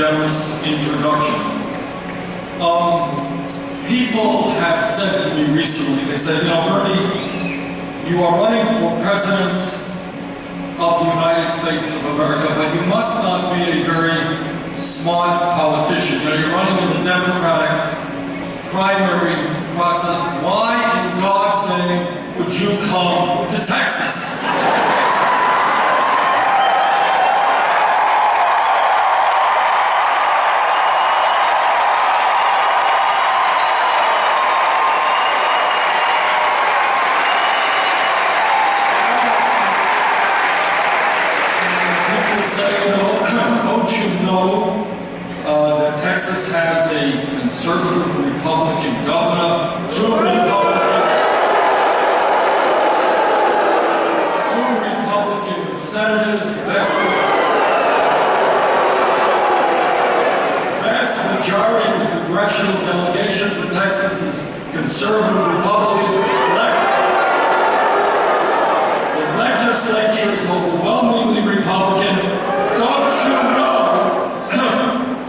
generous introduction. People have said to me recently, they said, Bernie, you are running for president of the United States of America, but you must not be a very smart politician. You're running in the Democratic primary process. Why in God's name would you come to Texas? Texas has a conservative Republican governor, two Republican senators, vast majority of the congressional delegation for Texas is conservative Republican. The legislature is overwhelmingly Republican.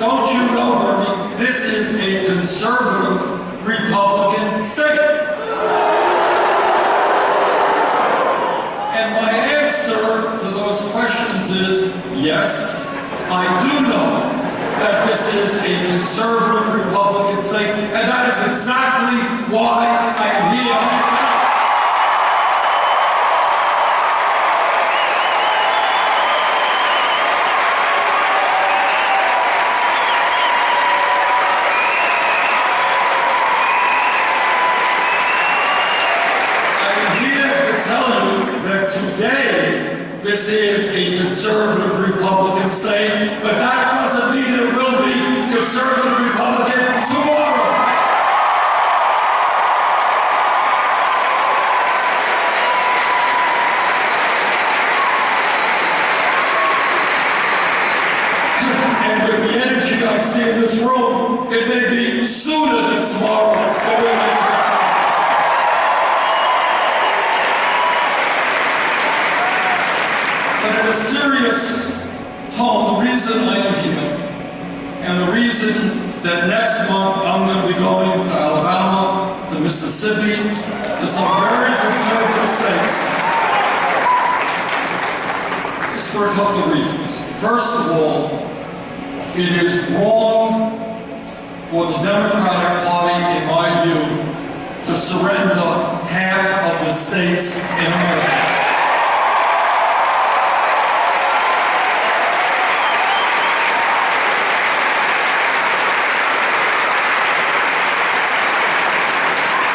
Don't you know, Bernie, this is a conservative Republican state. And my answer to those questions is, yes, I do know that this is a conservative Republican state, and that is exactly why I am here. This is a conservative Republican state, but that doesn't mean it will be conservative Republican tomorrow. And with the energy I see in this room, it may be sooner than tomorrow. But in a serious tone, the reason I am here, and the reason that next month I'm going to be going to Alabama, to Mississippi, to some very conservative states, is for a couple of reasons. First of all, it is wrong for the Democratic Party, in my view, to surrender half of the states in America.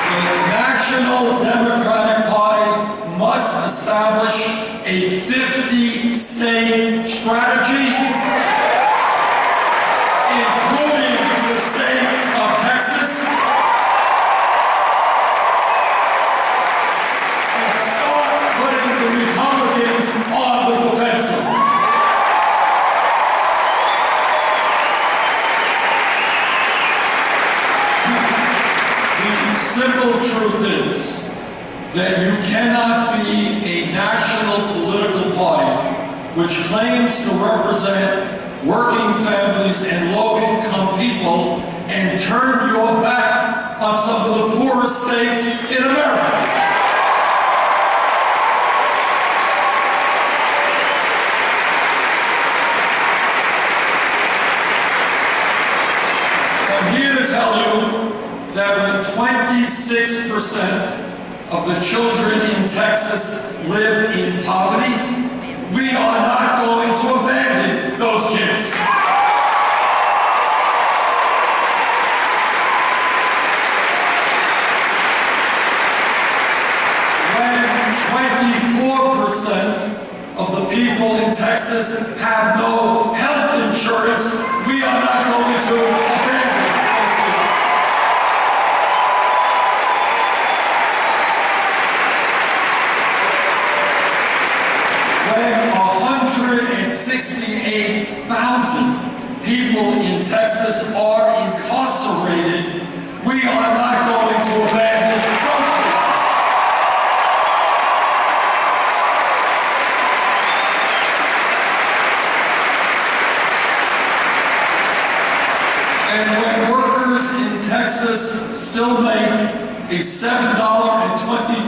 The National Democratic Party must establish a 50-state strategy, including the state of Texas, and start putting the Republicans on the defensive. The simple truth is that you cannot be a national political party which claims to represent working families and low-income people and turn your back on some of the poorest states in America. I'm here to tell you that when 26% of the children in Texas live in poverty, we are not going to abandon those kids. When 24% of the people in Texas have no health insurance, we are not going to abandon. When 168,000 people in Texas are incarcerated, we are not going to abandon them.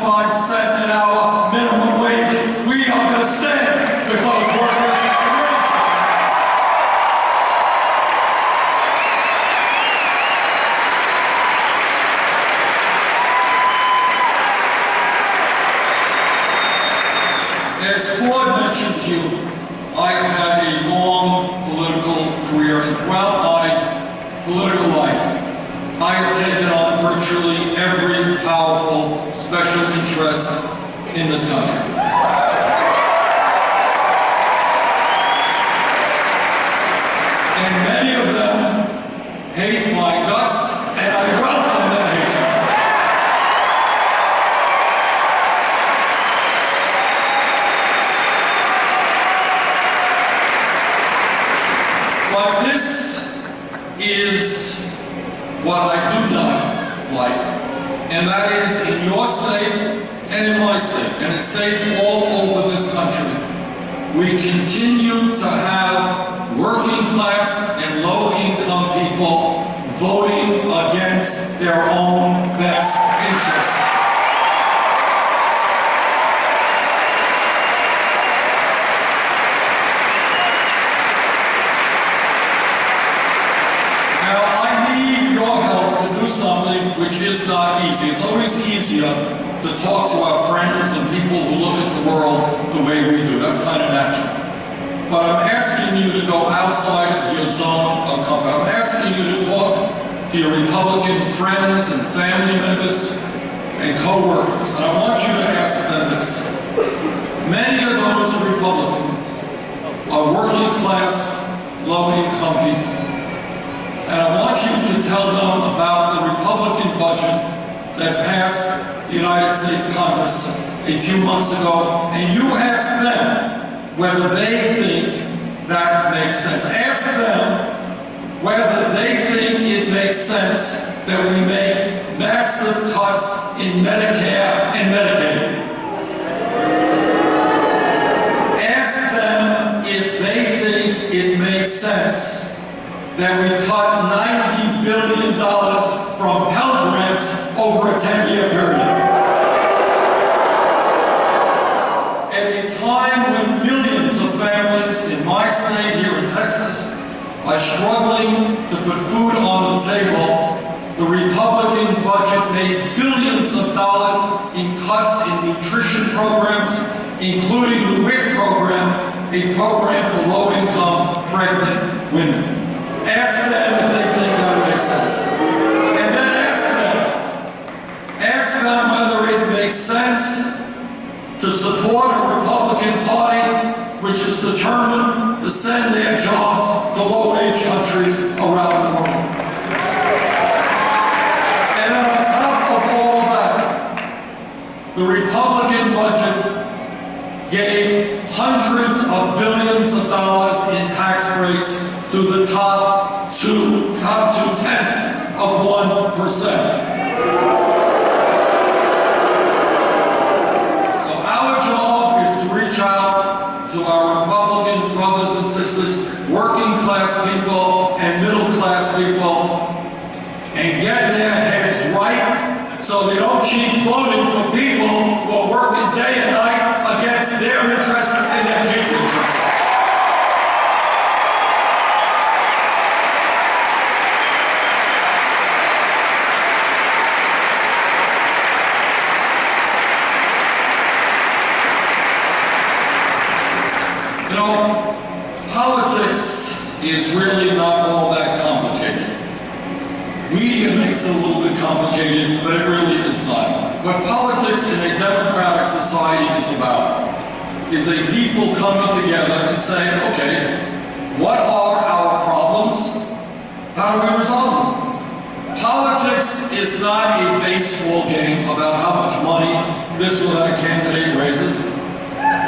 25-cent an hour minimum wage. We are going to stand with those workers. As Claude mentioned to you, I've had a long political career, and throughout my political life, I have taken on virtually every powerful special interest in this country. And many of them hate my guts, and I welcome that hatred. But this is what I do not like, and that is in your state and in my state, and in states all over this country, we continue to have working class and low income people voting against their own best interests. Something which is not easy. It's always easier to talk to our friends and people who look at the world the way we do. That's kind of natural. But I'm asking you to go outside of your zone of comfort. I'm asking you to talk to your Republican friends and family members and co-workers. And I want you to ask them this. Many of those Republicans are working class, low income people. And I want you to tell them about the Republican budget that passed the United States Congress a few months ago, and you ask them whether they think that makes sense. Ask them whether they think it makes sense that we make massive cuts in Medicare and Medicaid. Ask them if they think it makes sense that we cut $90 billion from Pell Grants over a 10-year period. At a time when millions of families in my state here in Texas are struggling to put food on the table, the Republican budget made billions of dollars in cuts in nutrition programs, including the WIC program, a program for low-income pregnant women. Ask them if they think that makes sense. And then ask them whether it makes sense to support a Republican Party which is determined to send their jobs to low-wage countries around the world. And then on top of all that, the Republican budget gave hundreds of billions of dollars in tax breaks to the top two-tenths of 1%. So our job is to reach out to our Republican brothers and sisters, working class people and middle class people, and get their heads right so they don't keep voting for people who are working day and night against their interests and their kids' interests. You know, politics is really not all that complicated. Media makes it a little bit complicated, but it really is not. What politics in a democratic society is about is a people coming together and saying, okay, what are our problems? How do we resolve them? Politics is not a baseball game about how much money this or that candidate raises.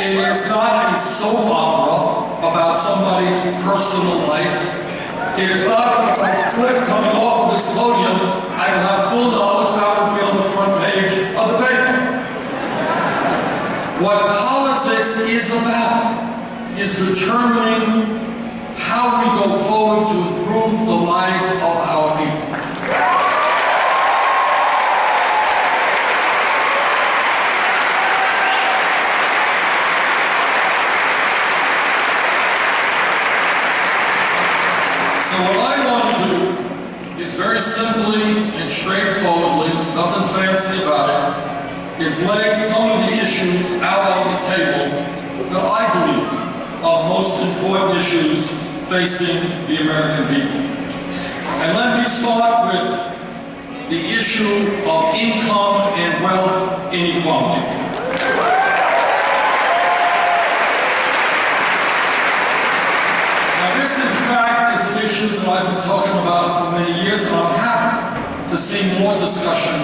It is not a soap opera about somebody's personal life. It is not a flip coming off of this podium. I will have full knowledge that will be on the front page of the paper. What politics is about is determining how we go forward to improve the lives of our people. is laying some of the issues out on the table that I believe are the most important issues facing the American people. And let me start with the issue of income and wealth inequality. Now this, in fact, is an issue that I've been talking about for many years, and I'm happy to see more discussion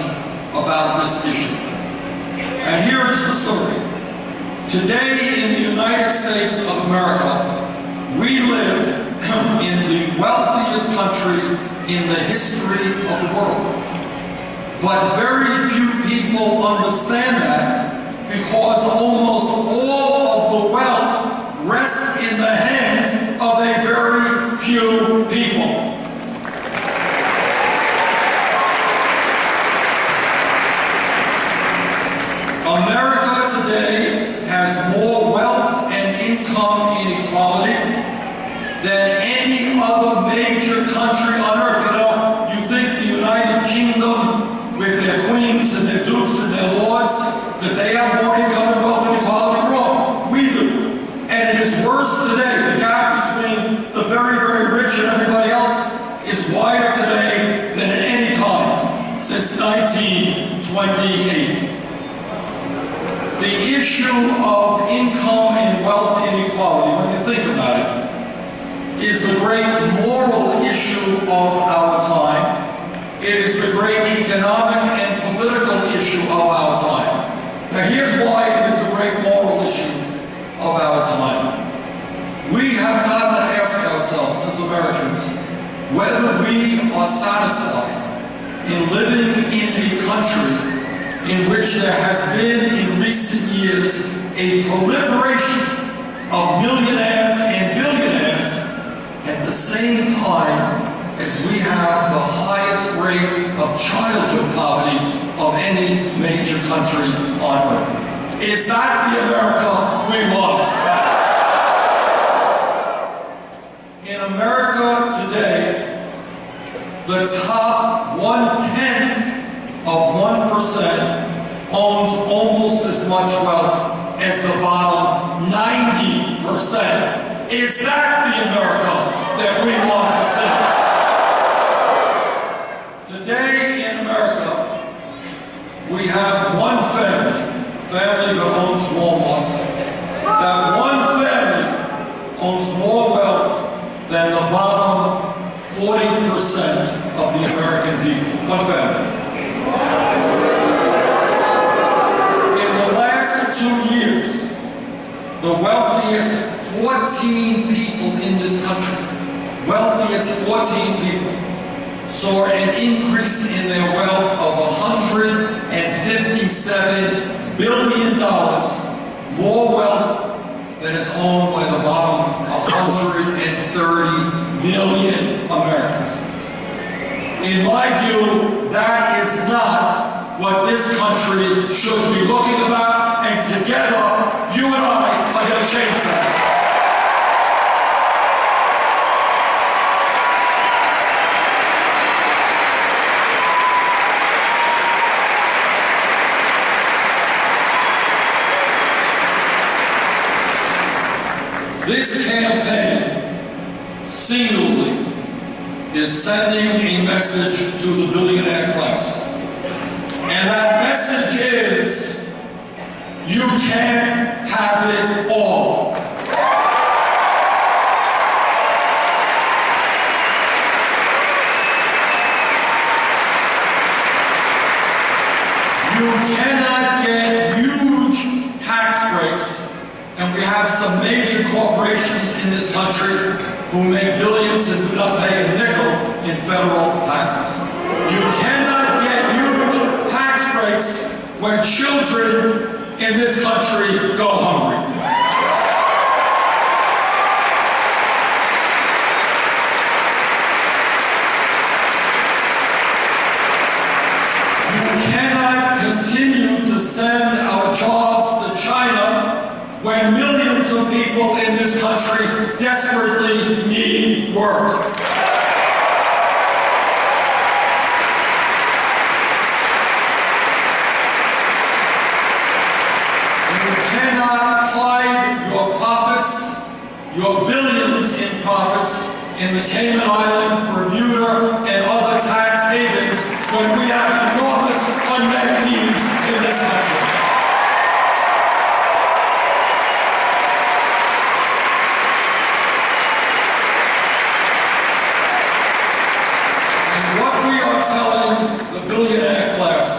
about this issue. And here is the story. Today in the United States of America, we live in the wealthiest country in the history of the world. But very few people understand that because almost all of the wealth rests in the hands of a very few people. America today has more wealth and income inequality than any other major country on earth. You know, you think the United Kingdom, with their queens and their dukes and their lords, that they have more income and wealth inequality? Wrong. We do. And it is worse today. The gap between the very, very rich and everybody else is wider today than at any time since 1928. The issue of income and wealth inequality, when you think about it, is the great moral issue of our time. It is the great economic and political issue of our time. Now here's why it is a great moral issue of our time. We have got to ask ourselves as Americans whether we are satisfied in living in a country in which there has been in recent years a proliferation of millionaires and billionaires at the same time as we have the highest rate of childhood poverty of any major country on earth. Is that the America we want? In America today, the top 1/10 of 1% owns almost as much wealth as the bottom 90%. Is that the America that we want to see? Today in America, we have one family that owns Walmarts. That one family owns more wealth than the bottom 40% of the American people. One family. In the last 2 years, the wealthiest 14 people in this country, wealthiest 14 people, saw an increase in their wealth of $157 billion, more wealth than is owned by the bottom 130 million Americans. In my view, that is not what this country should be looking about, and together, you and I are going to change that. This campaign, singularly, is sending a message to the billionaire class. And that message is, you can't have it all. You cannot get huge tax breaks. And we have some major corporations in this country who make billions and do not pay a nickel in federal taxes. You cannot get huge tax breaks when children in this country go hungry. You cannot continue to send our jobs to China when millions of people in this country desperately need work. profits in the Cayman Islands, Bermuda, and other tax havens when we have enormous unmet needs in this country. And what we are telling the billionaire class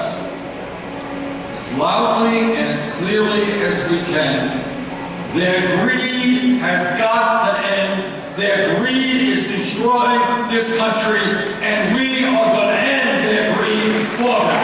as loudly and as clearly as we can, their greed has got to end. Their greed is destroying this country, and we are going to end their greed for them.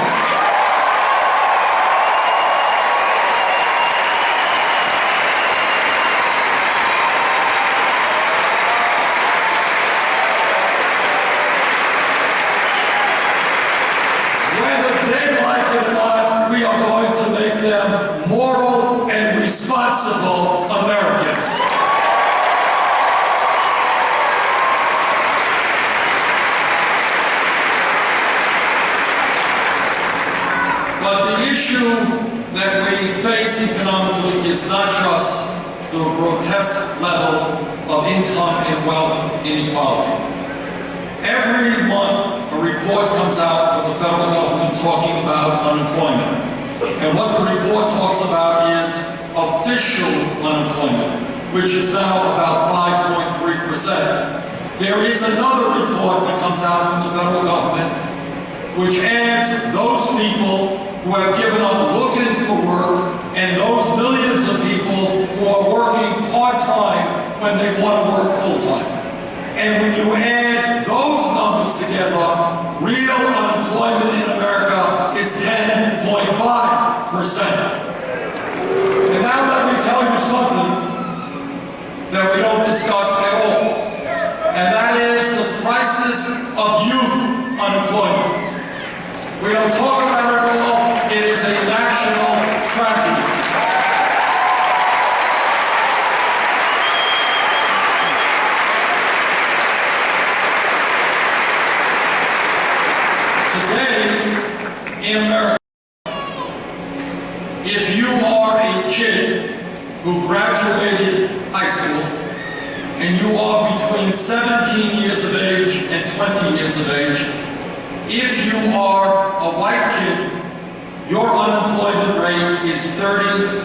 Whether they like it or not, we are going to make them moral and responsible Americans. But the issue that we face economically is not just the grotesque level of income and wealth inequality. Every month, a report comes out from the federal government talking about unemployment. And what the report talks about is official unemployment, which is now about 5.3%. There is another report that comes out from the federal government which adds those people who have given up looking for work and those millions of people who are working part-time when they want to work full-time. And when you add those numbers together, real unemployment in America is 10.5%. And now let me tell you something that we don't discuss at all. And that is the crisis of youth unemployment. We don't talk about it at all. It is a national tragedy. Today, in America, if you are a kid who graduated high school and you are between 17 years of age and 20 years of age, if you are a white kid, your unemployment rate is 33%.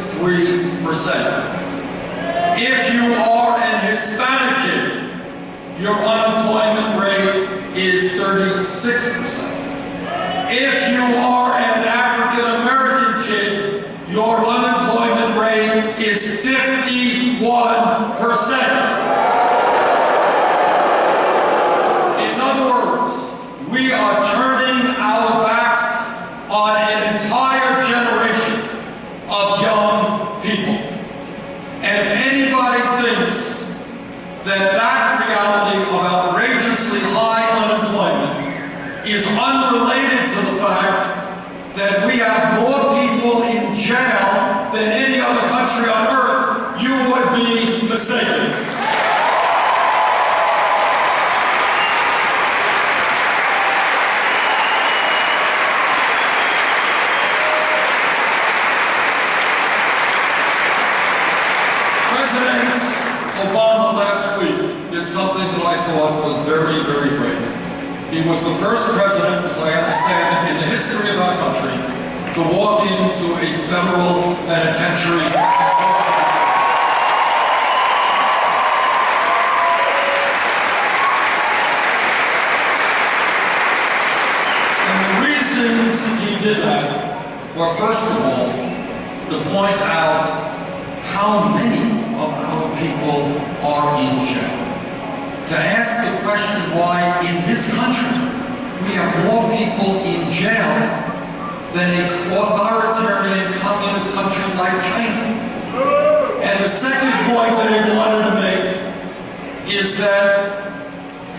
If you are an Hispanic kid, your unemployment rate is 36%. If you are an African American kid, your unemployment rate is 51%. In other words, we are turning our backs on an entire generation of young people. And if anybody thinks that that reality of outrageously high unemployment is unrelated to the fact that we have more people in jail than any other country on earth, you would be mistaken. President Obama last week did something that I thought was very, very brave. He was the first president, as I understand it, in the history of our country to walk into a federal penitentiary. And the reasons he did that were, first of all, to point out how many of our people are in jail. To ask the question why in this country we have more people in jail than an authoritarian communist country like China. And the second point that he wanted to make is that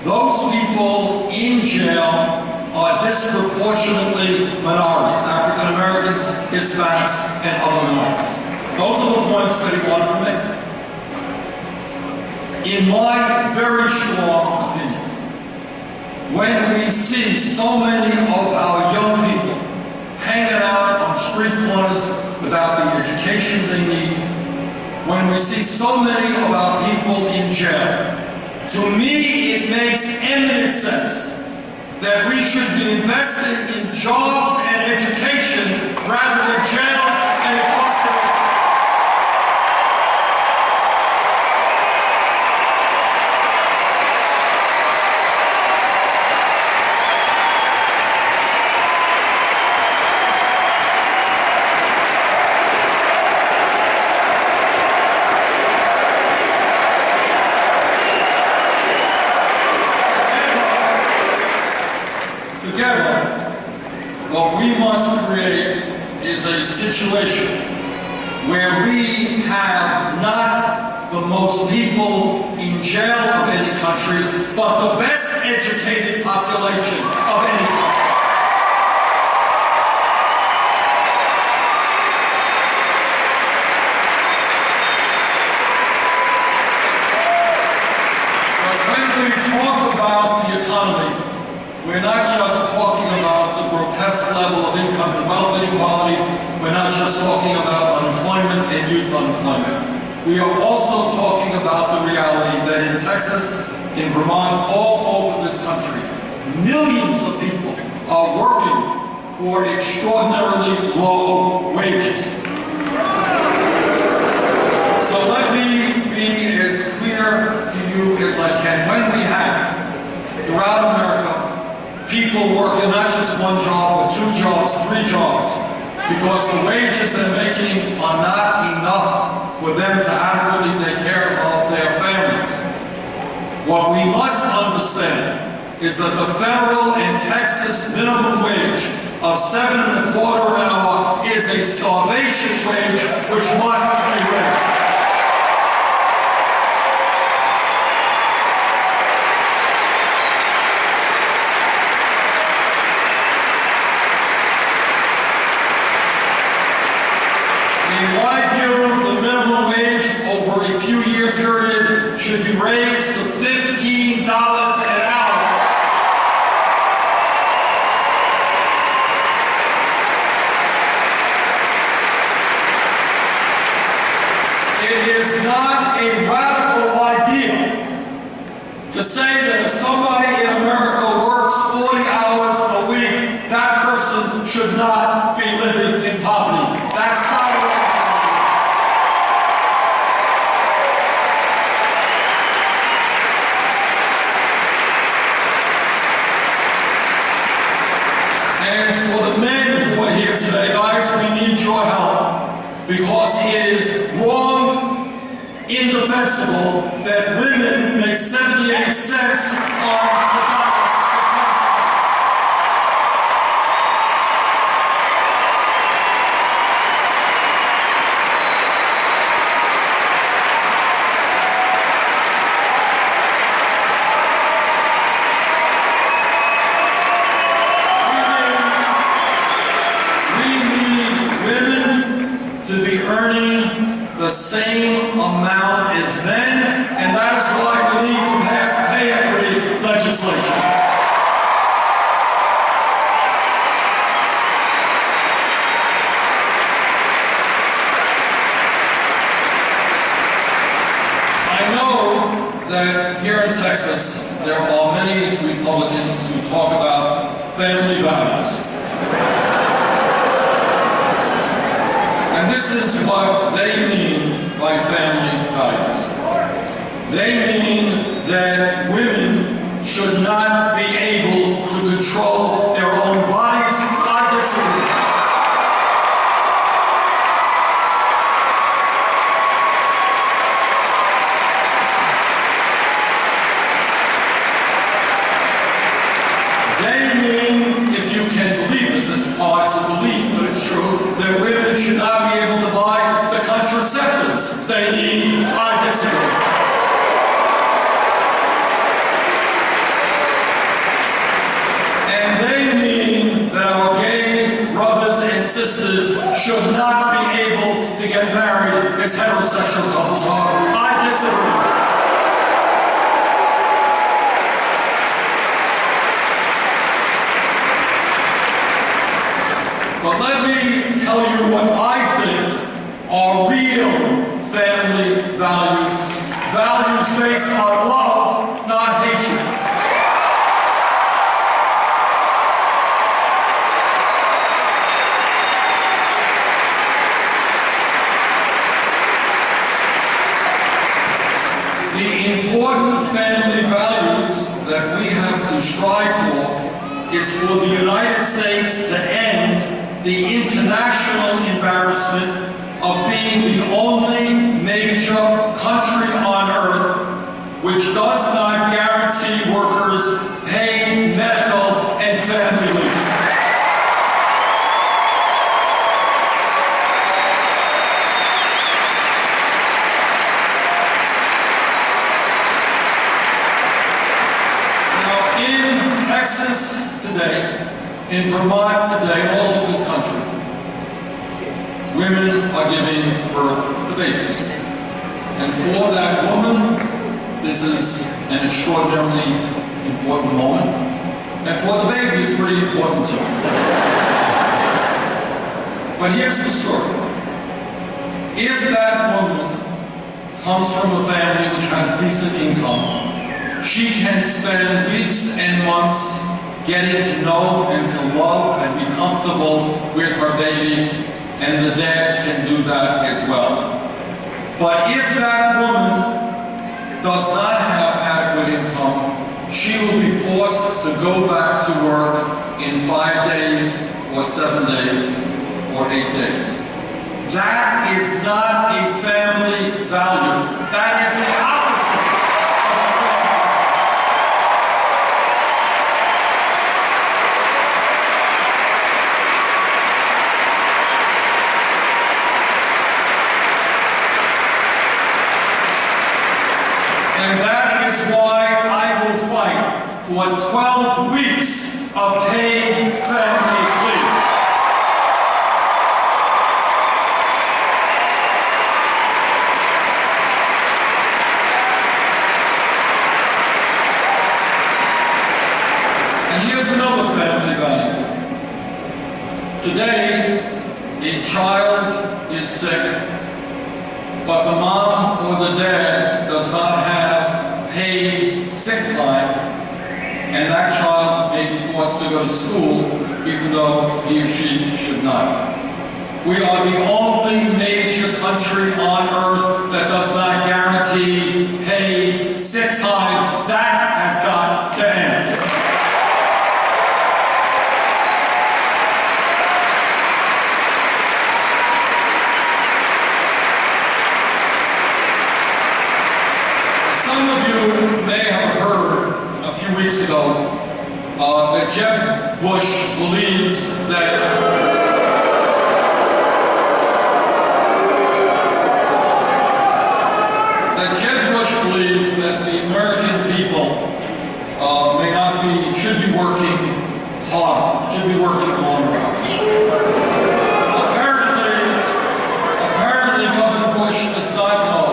those people in jail are disproportionately minorities, African Americans, Hispanics, and other minorities. Those are the points that he wanted to make. In my very strong opinion, when we see so many of our young people hanging out on street corners without the education they need, when we see so many of our people in jail, To me, it makes eminent sense that we should be investing in jobs and education rather than jails and incarceration. Together, what we must create is a situation where we have not the most people in jail of any country, but the best educated population of any country. But when we talk about the economy, we're not just talking about the grotesque level of income and wealth inequality. We're not just talking about unemployment and youth unemployment. We are also talking about the reality that in Texas, in Vermont, all over this country, millions of people are working for extraordinarily low wages. So let me be as clear to you as I can. When we have, throughout America, people working not just one job, but 2 jobs, 3 jobs, because the wages they're making are not enough for them to adequately take care of their families. What we must understand is that the federal and Texas minimum wage of $7.25 an hour is a starvation wage which must be raised. In my view, the minimum wage over a few-year period should be raised to $15 an hour. It is not a radical idea to say that if somebody in America works 40 hours a week, that person should not be living in poverty. That's not a radical idea. And for the men who are here today, guys, we need your help, because it is wrong, indefensible, that women make 78 cents on the dollar. To be earning the same amount as men, and that is why we need to pass pay equity legislation. I know that here in Texas, there are many Republicans who talk about family values. And this is what they mean by family values. They mean that women should not be able to control their own bodies. I disagree. They mean, if you can believe this, it's hard to believe, but it's true, that women should not be able to buy the contraceptives they need. I disagree. And they mean that our gay brothers and sisters should not be able to get married as heterosexual couples are. I disagree. But let me tell you what I think are real family values. Values based on love, family values that we have to strive for is for the United States to end the international embarrassment of being the only major country on earth which does not guarantee workers paid medical and family leave. Now, in Texas today, in Vermont today, all over this country, women are giving birth to babies. And for that woman, this is an extraordinarily important moment. And for the baby, it's pretty important too. But here's the story. If that woman comes from a family which has decent income, she can spend weeks and months getting to know and to love and be comfortable with her baby, and the dad can do that as well. But if that woman does not have adequate income, she will be forced to go back to work in 5 days or 7 days or 8 days. That is not a family value. That is the opposite. And that is why I will fight for 12 weeks of paid family leave. And here's another family value. Today, a child is sick, but the mom or the dad does not have paid sick time, and that child may be forced to go to school even though he or she should not. We are the only major country on earth that does not guarantee paid sick time. That has got to end. Some of you may have heard a few weeks ago that Jeb Bush believes that the American people should be working hard, should be working longer hours. Apparently Governor Bush does not know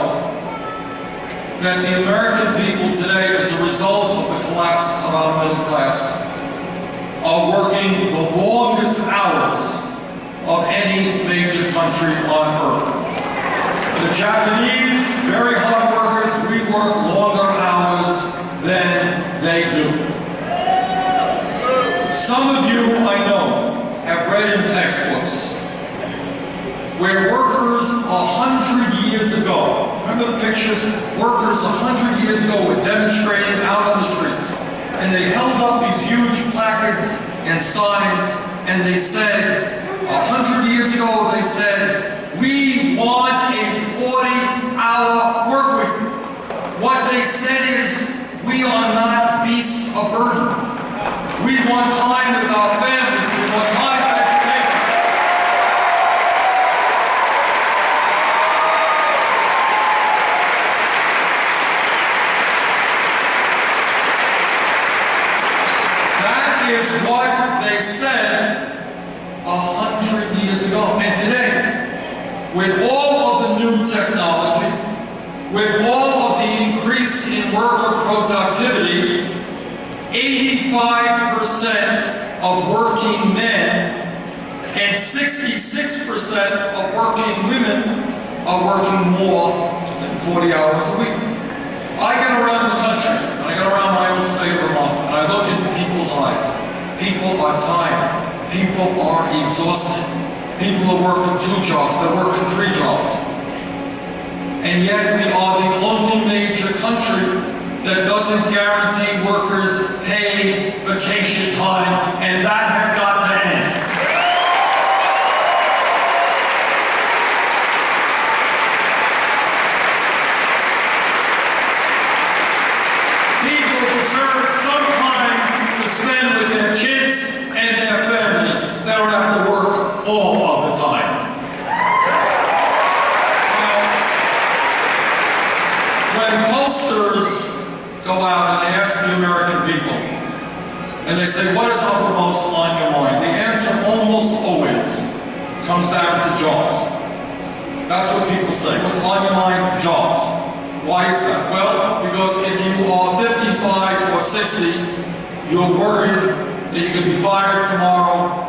that the American people today, as a result of the collapse of our middle class, are working the longest hours of any major country on earth. The Japanese, very hard workers, we work longer hours than they do. Some of you, I know, have read in textbooks where workers 100 years ago, remember the pictures? Workers 100 years ago were demonstrating out on the streets, and they held up these huge placards and signs, and they said, 100 years ago, they said, "We want a 40-hour work week." What they said is, we are not beasts of burden. We want time with our families. We want time for education. That is what they said 100 years ago. And today, with all of the new technology, with all of the increase in worker productivity, 85% of working men and 66% of working women are working more than 40 hours a week. I get around the country, and I get around my own state of Vermont, and I look in people's eyes. People are tired. People are exhausted. People are working 2 jobs, they're working 3 jobs. And yet we are the only major country that doesn't guarantee workers paid vacation time, and that has got to end. People deserve some time to spend with their kids and their family. They don't have to work all of the time. When posters go out and they ask the American people, and they say, what is uppermost on your mind? The answer almost always comes down to jobs. That's what people say. What's on your mind? Jobs. Why is that? Well, because if you are 55 or 60, you're worried that you could be fired tomorrow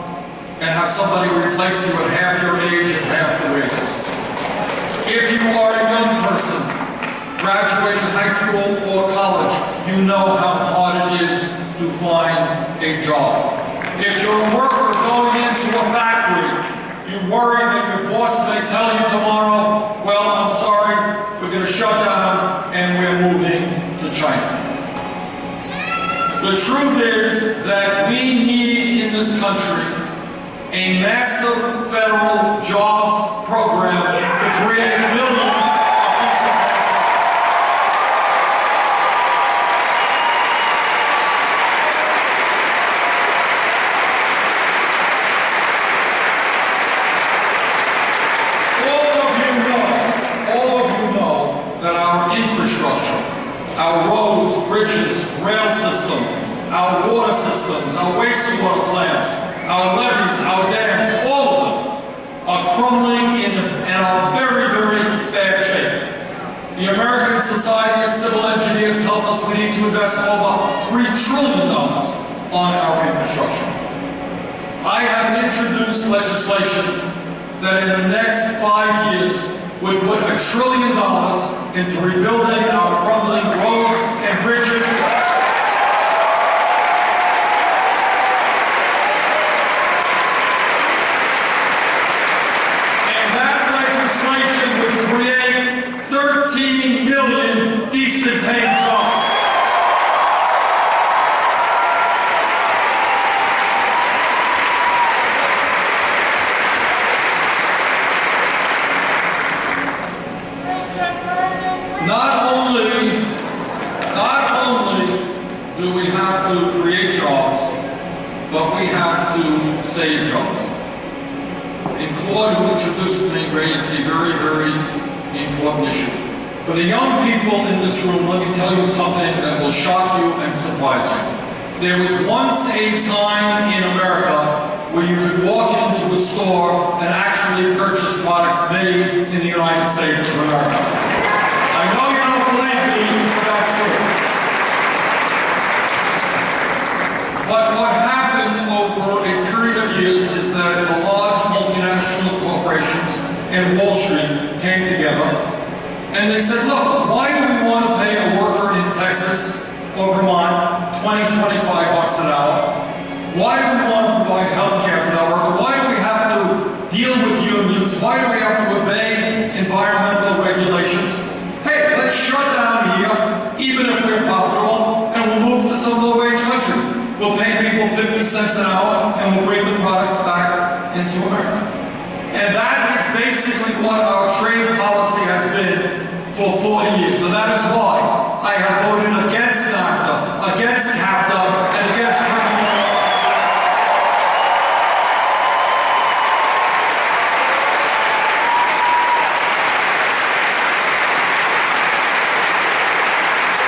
and have somebody replace you at half your age and half the wages. If you are a young person, graduating high school or college, you know how hard it is to find a job. If you're a worker going into a factory, you worry that your boss may tell you tomorrow, well, I'm sorry, we're going to shut down and we're moving to China. The truth is that we need in this country a massive federal jobs program to create millions. Our roads, bridges, rail system, our water systems, our wastewater plants, our levees, our dams, all of them are crumbling and are very, very bad shape. The American Society of Civil Engineers tells us we need to invest over $3 trillion on our infrastructure. I have introduced legislation that in the next 5 years would put $1 trillion into rebuilding our crumbling roads and bridges. And that legislation would create 13 million decent paying jobs. Not only do we have to create jobs, but we have to save jobs. And Claude, who introduced me, raised a very, very important issue. For the young people in this room, let me tell you something that will shock you and surprise you. There was once a time in America where you could walk into a store and actually purchase products made in the United States of America. I know you don't believe me, but that's true. But what happened over a period of years is that the large multinational corporations and Wall Street came together and they said, look, why do we want to pay a worker in Texas or Vermont $20, $25 an hour? Why do we want to provide health care to that worker? Why do we have to deal with unions? Why do we have to obey environmental regulations? Hey, let's shut down here, even if we're profitable, and we'll move to some low-wage country. We'll pay people 50 cents an hour, and we'll bring the products back into America. And that is basically what our trade policy has been for 40 years. And that is why I have voted against NAFTA, against CAFTA, and against criminal law.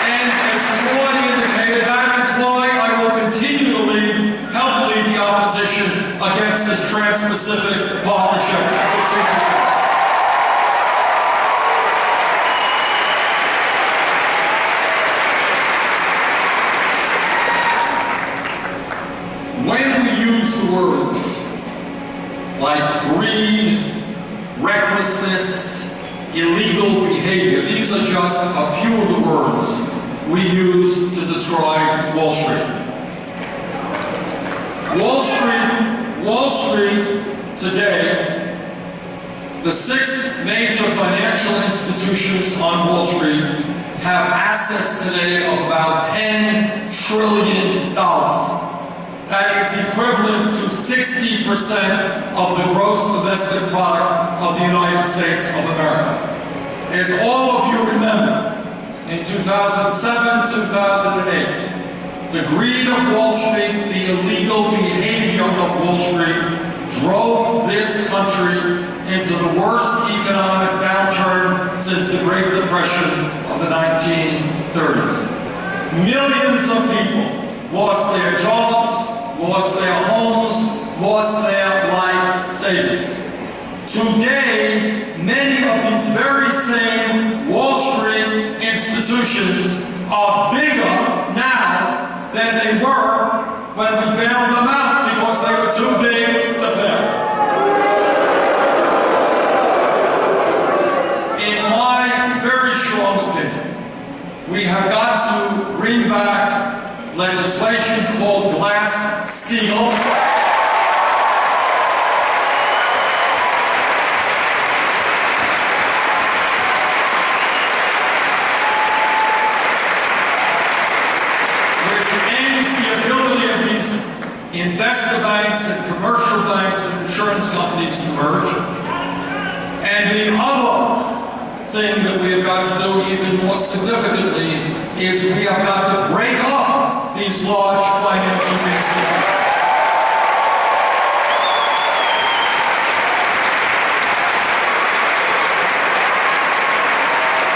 And as Claude indicated, that is why I will continue to help lead the opposition against this Trans-Pacific Partnership. When we use the words like greed, recklessness, illegal behavior, these are just a few of the words we use to describe Wall Street. Wall Street today, the 6 major financial institutions on Wall Street have assets today of about $10 trillion. That is equivalent to 60% of the gross domestic product of the United States of America. As all of you remember, in 2007, 2008, the greed of Wall Street, the illegal behavior of Wall Street, drove this country into the worst economic downturn since the Great Depression of the 1930s. Millions of people lost their jobs, lost their homes, lost their life savings. Today, many of these very same Wall Street institutions are bigger now than they were when we bailed them out because they were too big to fail. In my very strong opinion, we have got to bring back legislation called Glass-Steagall. Investor banks and commercial banks and insurance companies to merge. And the other thing that we have got to do even more significantly is we have got to break up these large financial institutions.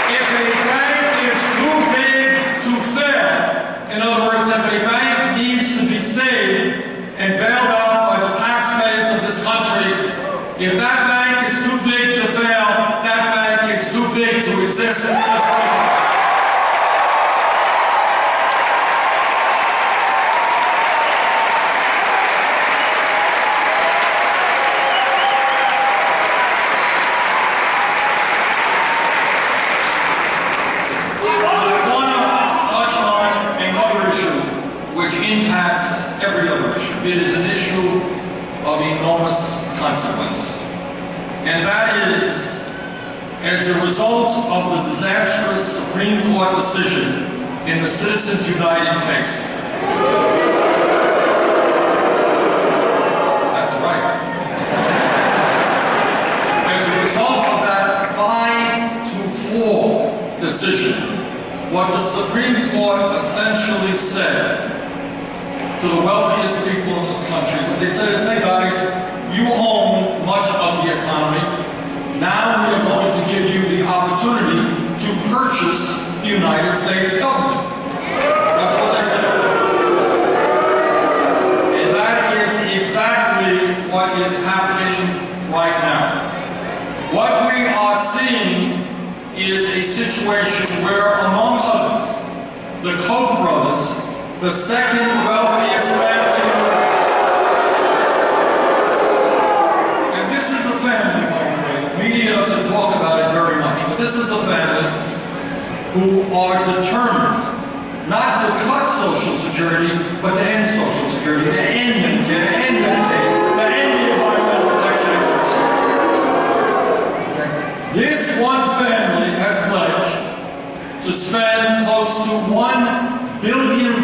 If a bank is too big to fail, in other words, if a bank needs to be saved and bailed out by the taxpayers of this country, if that bank is too big to fail, that bank is too big to exist. I want to touch on another issue which impacts every other issue. It is an issue of enormous consequence. And that is, as a result of the disastrous Supreme Court decision in the Citizens United case. That's right. As a result of that 5-4 decision, what the Supreme Court essentially said to the wealthiest people in this country, what they said is, hey guys, you own much of the economy. Now we are going to give you the opportunity to purchase the United States government. That's what they said. And that is exactly what is happening right now. What we are seeing is a situation where, among others, the Koch brothers, the second wealthiest family in the world. And this is a family, by the way. Media doesn't talk about it very much, but this is a family who are determined not to cut Social Security, but to end Social Security, to end Medicare, to end Medicaid, to end the Environmental Protection Agency. Okay. This one family has pledged to spend close to $1 billion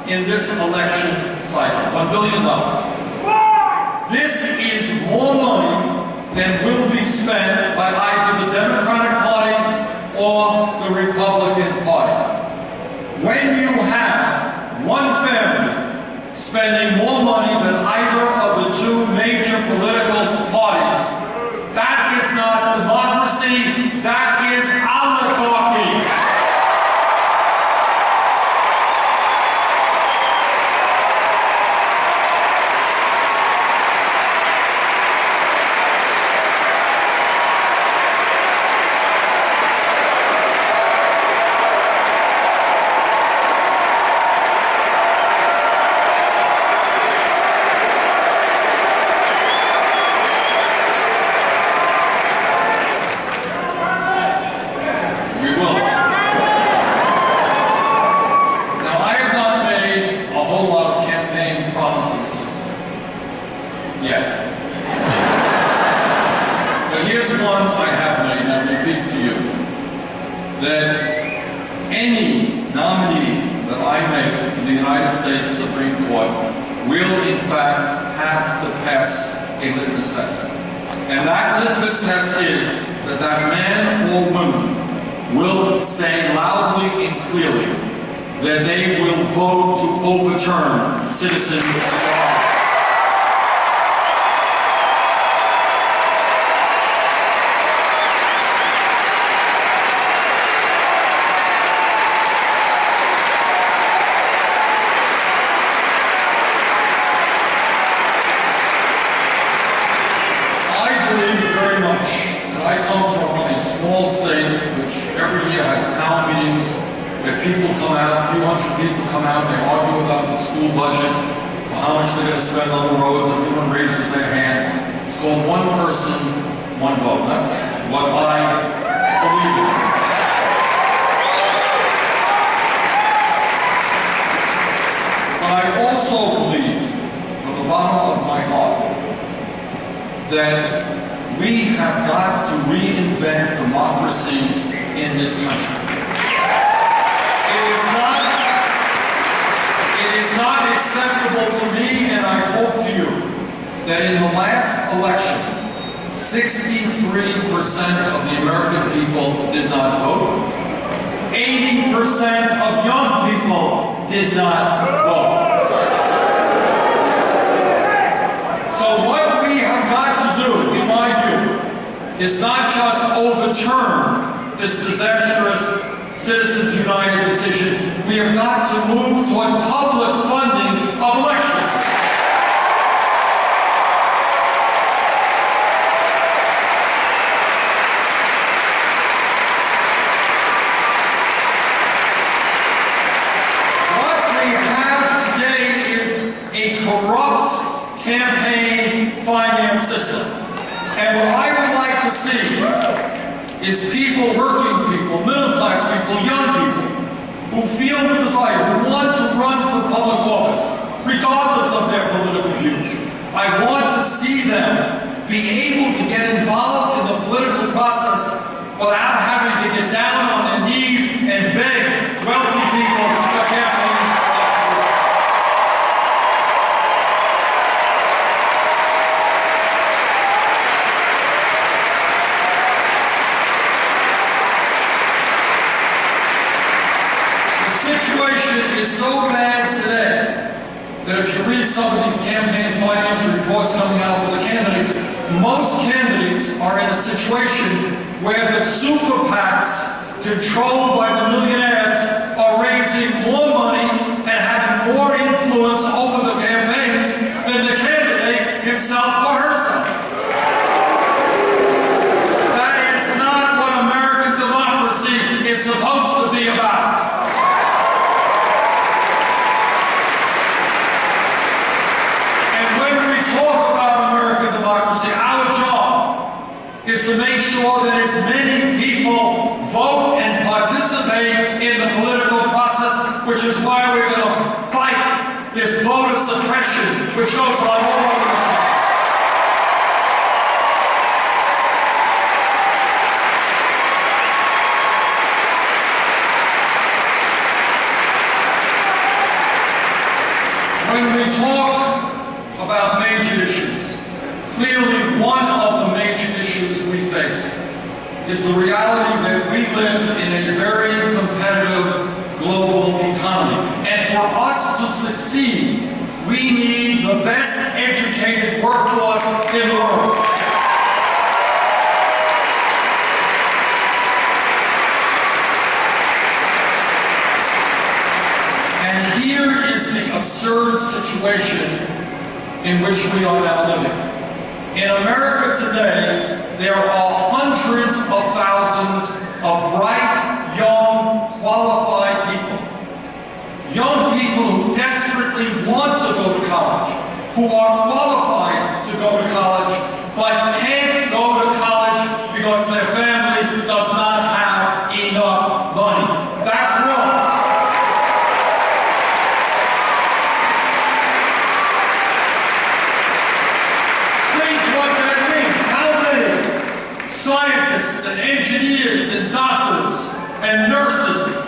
in this election cycle. $1 billion. This is more money than will be spent by either the Democratic Party or the Republican Party. When you have one family spending more money than either of the two major political parties, that is not democracy, that is oligarchy. But here's one I have made, and I repeat to you, that any nominee that I make to the United States Supreme Court will in fact have to pass a litmus test. And that litmus test is that that man or woman will say loudly and clearly that they will vote to overturn citizens' law. I come from a small state which every year has town meetings where people come out, a few hundred people come out, and they argue about the school budget, or how much they're going to spend on the roads. Everyone raises their hand. It's called one person, one vote. That's what I believe in. But I also believe, from the bottom of my heart, that we have got to reinvent democracy in this country. It is not acceptable to me, and I hope to you, that in the last election, 63% of the American people did not vote. 80% of young people did not vote. So what we have got to do, in my view, is not just overturn this disastrous Citizens United decision. We have got to move toward public funding of elections. What we have today is a corrupt campaign finance system. And what I would like to see is people, working people, middle-class people, young people, who feel the desire, who want to run for public office, regardless of their political views. I want to see them be able to get involved in the political process without having to get down on their knees and beg wealthy people for campaign. The situation is so bad today that if you read some of these campaign finance reports coming out for the candidates, most candidates are in a situation where the super PACs controlled by the millionaires are raising more money and having more influence over the campaigns than the candidate himself or herself. That is not what American democracy is supposed to be about. Is to make sure that as many people vote and participate in the political process, which is why we're going to fight this voter suppression, which goes on all over the country. When we talk about major issues, clearly one of the major issues we face is the reality that we live in a very competitive global economy. And for us to succeed, we need the best educated workforce in the world. And here is the absurd situation in which we are now living. In America today, there are hundreds of thousands of bright, young, qualified people. Young people who desperately want to go to college, who are qualified to go to college, but can't go to college because their family does not have enough money. That's wrong. Scientists and engineers and doctors and nurses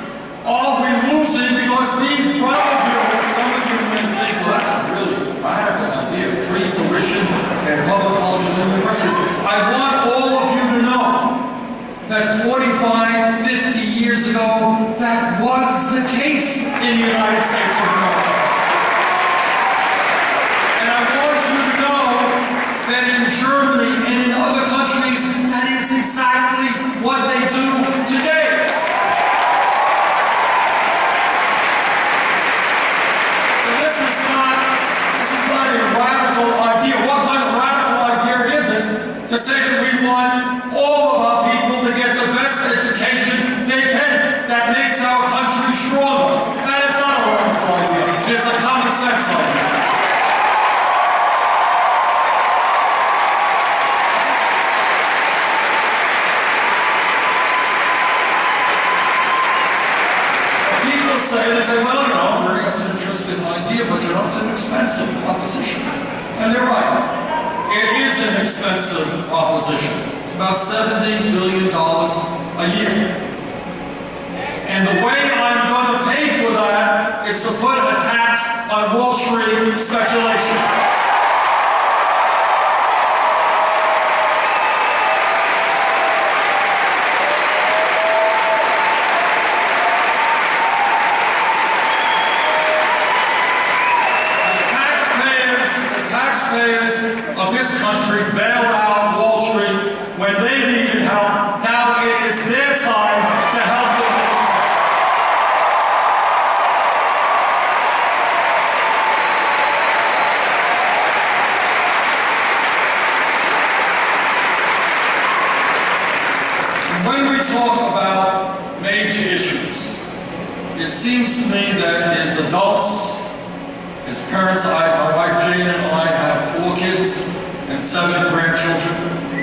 say, well, Bernie, that's an interesting idea, but it's an expensive proposition. And they're right. It is an expensive proposition. It's about $70 billion a year. And the way I'm going to pay for that is to put a tax on Wall Street speculation. Of this country bailed out Wall Street when they needed help. Now it is their time to help them. When we talk about major issues, it seems to me that as adults, as parents, my wife Jane and I have 4 kids and 7 grandchildren,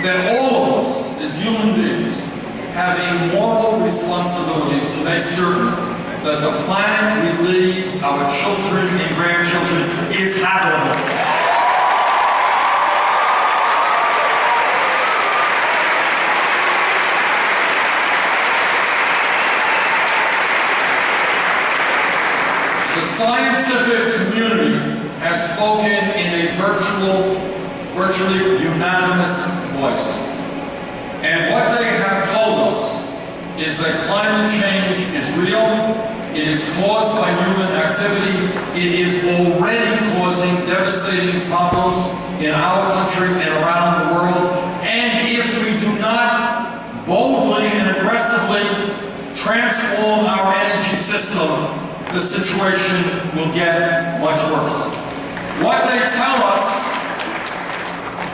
that all of us as human beings have a moral responsibility to make certain that the planet we leave our children and grandchildren is habitable. The scientific community has spoken in a virtually unanimous voice. And what they have told us is that climate change is real, it is caused by human activity, it is already causing devastating problems in our country and around the world, and if we do not boldly and aggressively transform our energy system, the situation will get much worse. What they tell us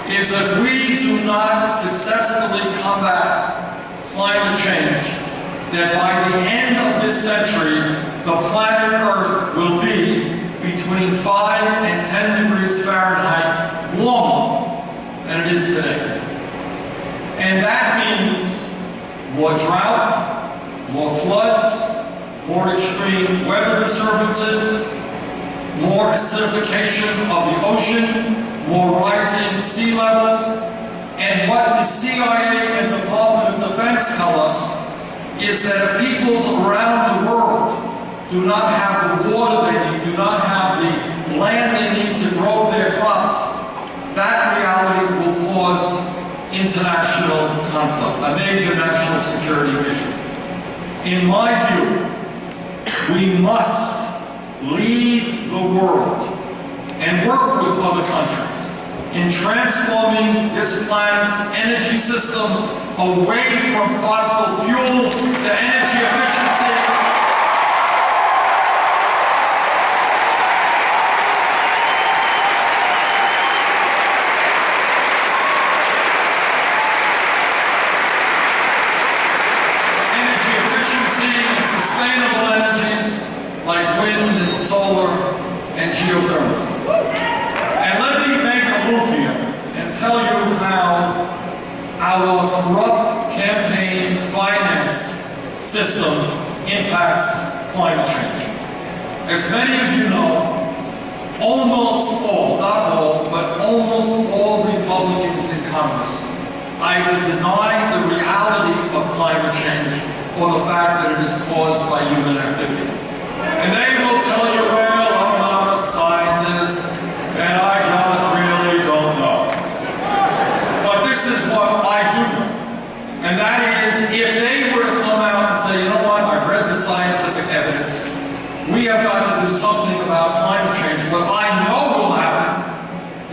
is if we do not successfully combat climate change, that by the end of this century, the planet Earth will be between 5 and 10 degrees Fahrenheit warmer than it is today. And that means more drought, more floods, more extreme weather disturbances, more acidification of the ocean, more rising sea levels, and what the CIA and Department of Defense tell us is that if peoples around the world do not have the water they need, do not have the land they need to grow their crops, that reality will cause international conflict, a major national security issue. In my view, we must lead the world and work with other countries in transforming this planet's energy system away from fossil fuel to energy efficiency. Energy efficiency and sustainable energies like wind and solar and geothermal. And let me make a loop here and tell you how our corrupt campaign finance system impacts climate change. As many of you know, almost all, not all, but almost all Republicans in Congress either deny the reality of climate change or the fact that it is caused by human activity. And they will tell you, well, I'm not a scientist, and I just really don't know. But this is what I do know. And that is, if they were to come out and say, you know what, I've read the scientific evidence, we have got to do something about climate change. What I know will happen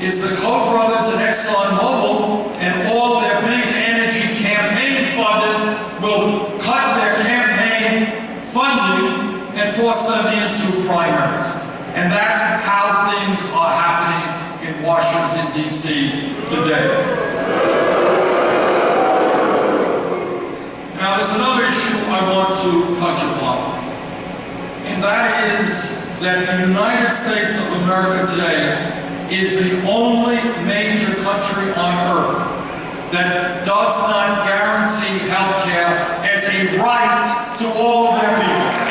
is the Koch brothers and ExxonMobil and all their big energy campaign funders will cut their campaign funding and force them into primaries. And that's how things are happening in Washington, D.C. today. Now, there's another issue I want to touch upon, and that is that the United States of America today is the only major country on earth that does not guarantee health care as a right to all of their people.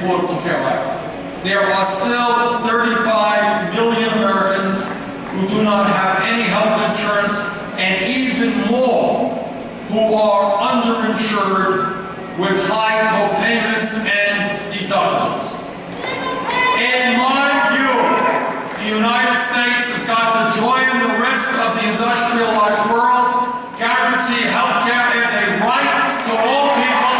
Affordable Care Act. There are still 35 million Americans who do not have any health insurance, and even more who are underinsured with high co-payments and deductibles. In my view, the United States has got to join the rest of the industrialized world, guarantee health care as a right to all people,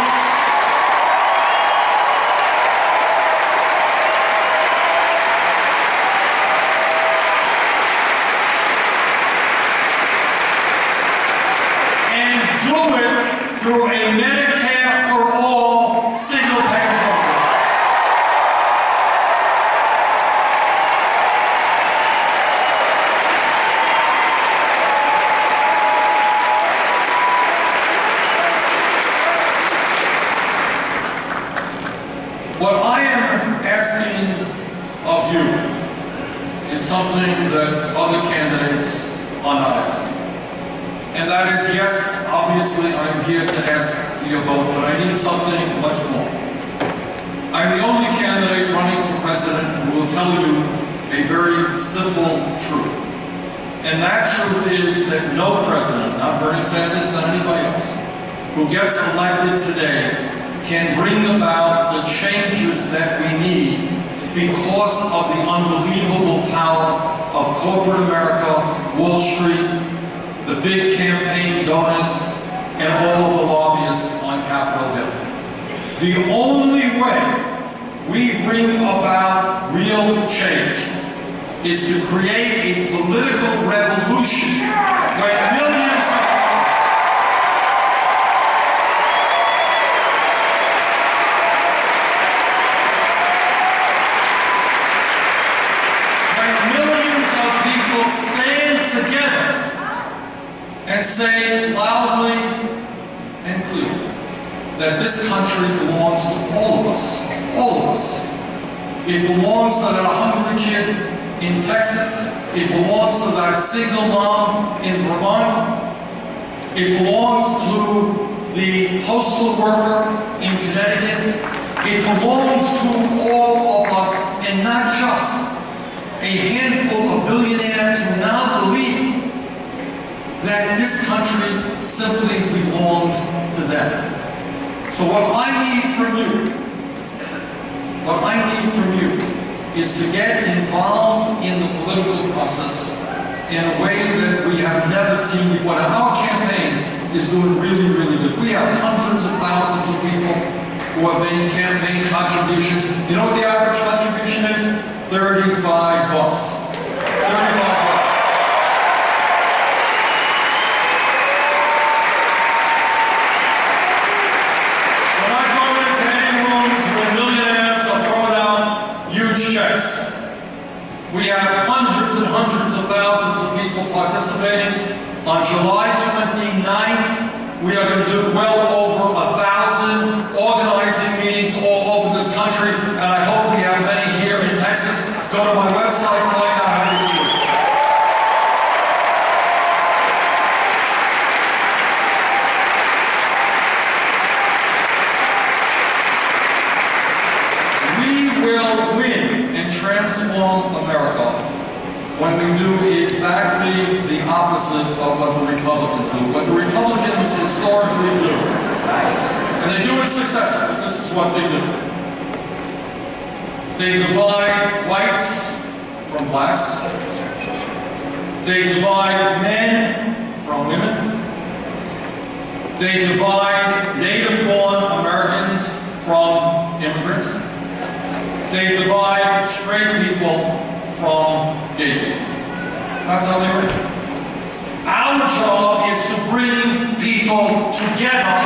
and do it through a Medicare for all single-payer program. What I am asking of you is something that other candidates are not asking. And that is, yes, obviously I am here to ask for your vote, but I need something much more. I'm the only candidate running for president who will tell you a very simple truth. And that truth is that no president, not Bernie Sanders, not anybody else, who gets elected today can bring about the changes that we need because of the unbelievable power of corporate America, Wall Street, the big campaign donors, and all of the lobbyists on Capitol Hill. The only way we bring about real change is to create a political revolution where millions of people stand together and say loudly and clearly that this country belongs to all of us, all of us. It belongs to that hungry kid in Texas. It belongs to that single mom in Vermont. It belongs to the postal worker in Connecticut. It belongs to all of us, and not just a handful of billionaires who now believe that this country simply belongs to them. So what I need from you is to get involved in the political process in a way that we have never seen before. Now, our campaign is doing really, really good. We have hundreds of thousands of people who have made campaign contributions. You know what the average contribution is? $35. $35. We have hundreds and hundreds of thousands of people participating. On July 29th, we are going to do well over 1,000 organizing meetings all over this country, and I hope we have many here in Texas. Go to my website, find out how to do it. We will win and transform America when we do exactly the opposite of what the Republicans do. What the Republicans historically do, and they do it successfully. This is what they do. They divide whites from blacks. They divide men from women. They divide native-born Americans from immigrants. They divide straight people from gay people. That's how they work. Our job is to bring people together.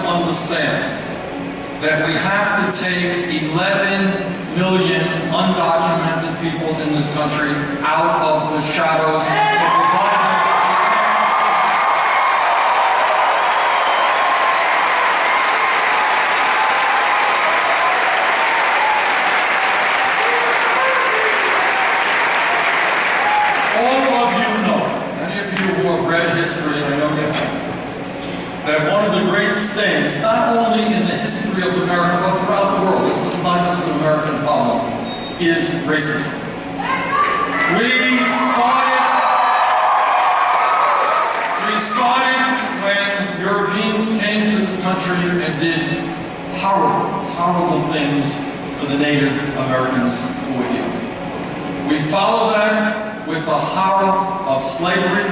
Understand that we have to take 11 million undocumented people in this country out of the shadows of the history, I know you have, that one of the great stains, not only in the history of America, but throughout the world, this is not just an American problem, is racism. We started when Europeans came to this country and did horrible, horrible things for the Native Americans who were here. We followed that with the horror of slavery,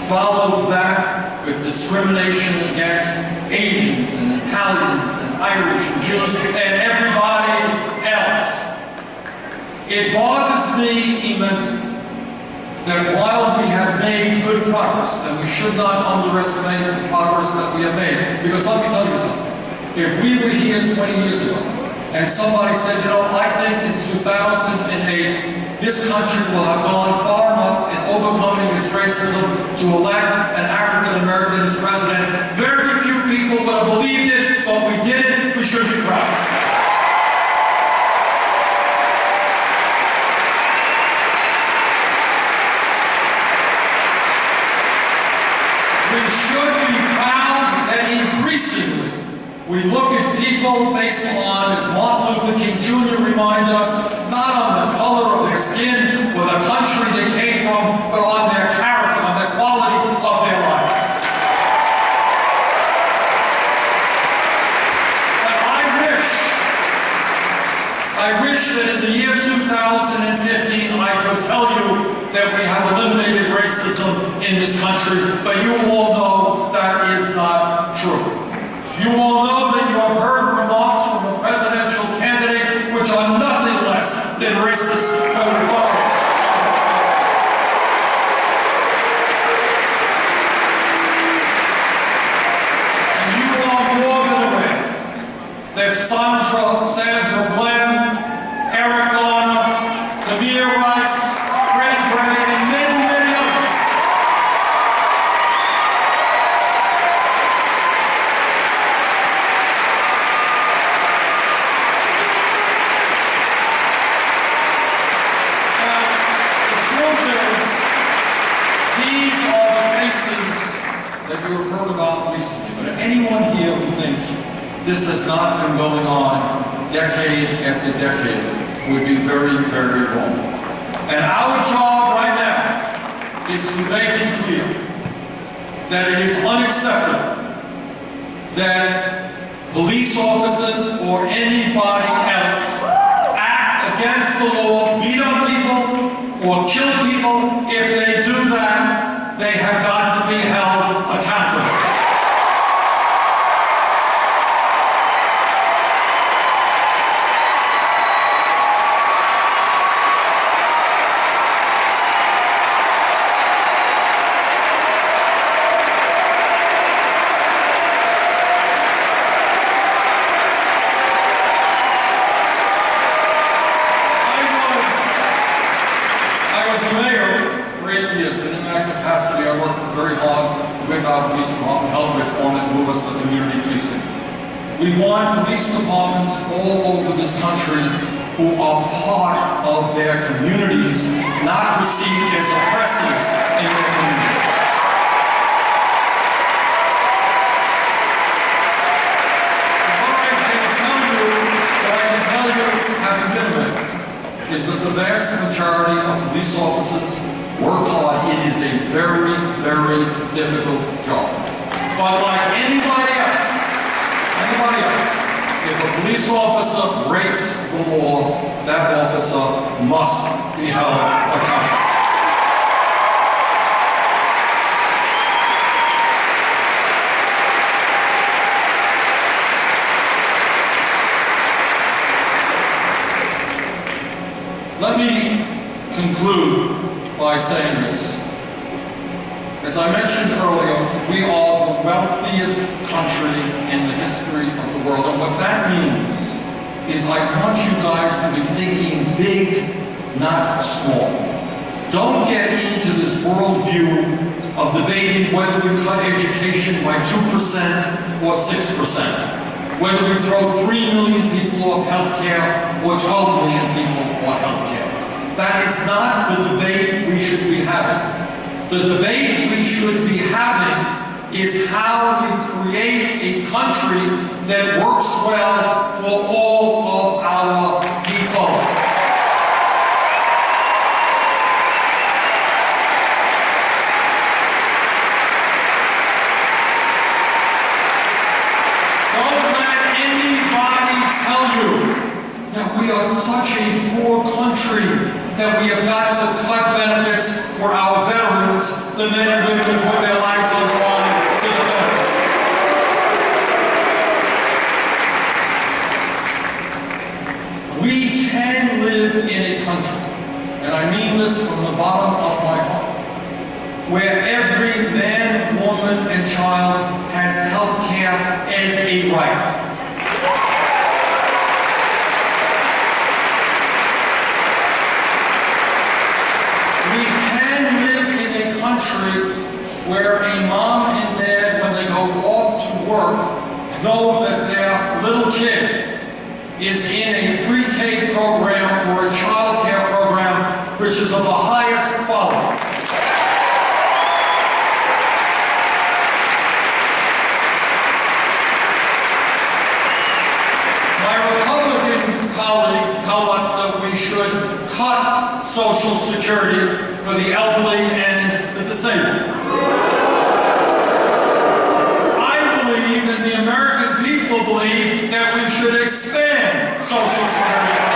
followed that with discrimination against Asians and Italians and Irish and Jews and everybody else. It bothers me immensely that while we have made good progress, and we should not underestimate the progress that we have made, because let me tell you something, if we were here 20 years ago and somebody said, you know, I think in 2008 this country will have gone far enough in overcoming its racism to elect an African American as president. Very few people would have believed it, but we did it. We should be proud. We should be proud that increasingly we look at people based on, as Martin Luther King Jr. reminded us, not on the color of their skin or the country they came from, but on their character, on the quality of their lives. But I wish that in the year 2015 I could tell you that we have eliminated racism in this country, but you all know that is not true. You all know that you have heard remarks from a presidential candidate which are nothing less than racist and revolting. And you are more than aware that Sandra Bland, Eric Garner, Tamir Rice, Fred Gray, and many, many others that you have heard about recently, but anyone here who thinks this has not been going on decade after decade would be very, very wrong. And our job right now is to make it clear that it is unacceptable that police officers or anybody else act against the law, beat up people, or kill people. If they do that, they have got to be held accountable. I was a mayor for 8 years, and in that capacity I worked very hard with our police department, help reform and move us to community policing. We want police departments all over this country who are part of their communities, not perceived as oppressors in their communities. What I can tell you, having been a mayor, is that the vast majority of police officers work hard. It is a very, very difficult job. But like anybody else, if a police officer breaks the law, that officer must be held accountable. Let me conclude by saying this. As I mentioned earlier, we are the wealthiest country in the history of the world. And what that means is I want you guys to be thinking big, not small. Don't get into this worldview of debating whether we cut education by 2% or 6%, whether we throw 3 million people off health care or 12 million people off health care. That is not the debate we should be having. The debate we should be having is how we create a country that works well for all of our people. Don't let anybody tell you that we are such a poor country that we have got to cut benefits for our veterans, the men and women who put their lives on the line to defend us. We can live in a country, and I mean this from the bottom of my heart, where every man, woman, and child has health care as a right. We can live in a country where a mom and dad, when they go off to work, know that their little kid is in a pre-K program or a child care program which is of the highest quality. My Republican colleagues tell us that we should cut Social Security for the elderly and the disabled. I believe, and the American people believe, that we should expand Social Security.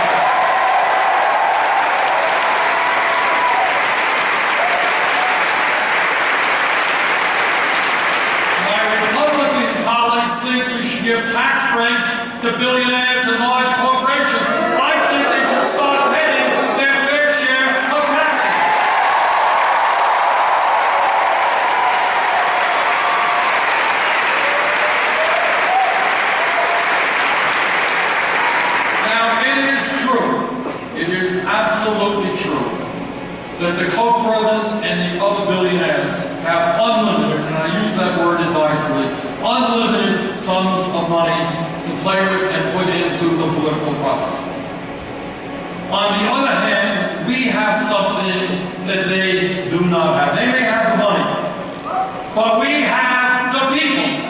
My Republican colleagues think we should give tax breaks to billionaires and large corporations. I think they should start paying their fair share of taxes. Now, it is absolutely true that the Koch brothers and the other billionaires have unlimited, and I use that word advisedly, unlimited sums of money to play with and put into the political process. On the other hand, we have something that they do not have. They may have the money, but we have the people.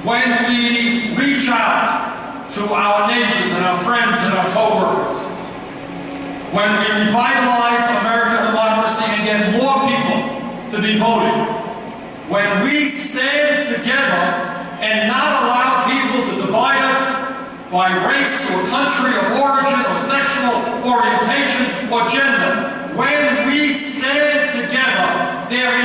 When we reach out to our neighbors and our friends and our co-workers, when we revitalize American democracy and get more people to be voting, when we stand together and not allow people to divide us by race or country or origin or sexual orientation or gender, when we stand together, there